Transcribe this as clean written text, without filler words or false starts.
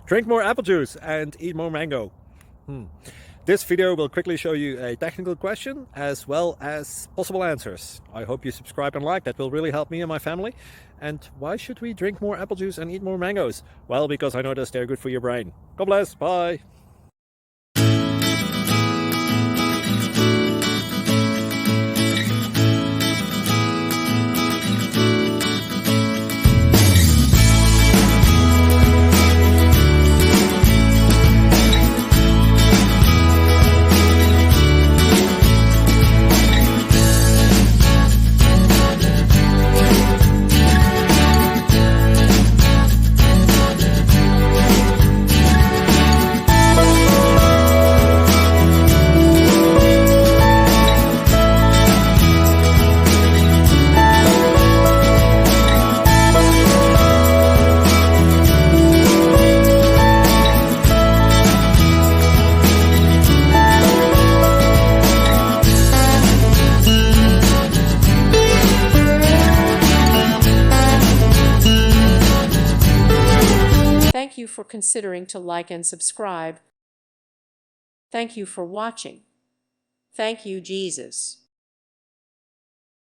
Drink more apple juice and eat more mango. This video will quickly show you a technical question as well as possible answers. I hope you subscribe and like, that will really help me and my family. And why should we drink more apple juice and eat more mangoes? Well, because I noticed they're good for your brain. God bless, bye. Thank you for considering to like and subscribe. Thank you for watching. Thank you, Jesus.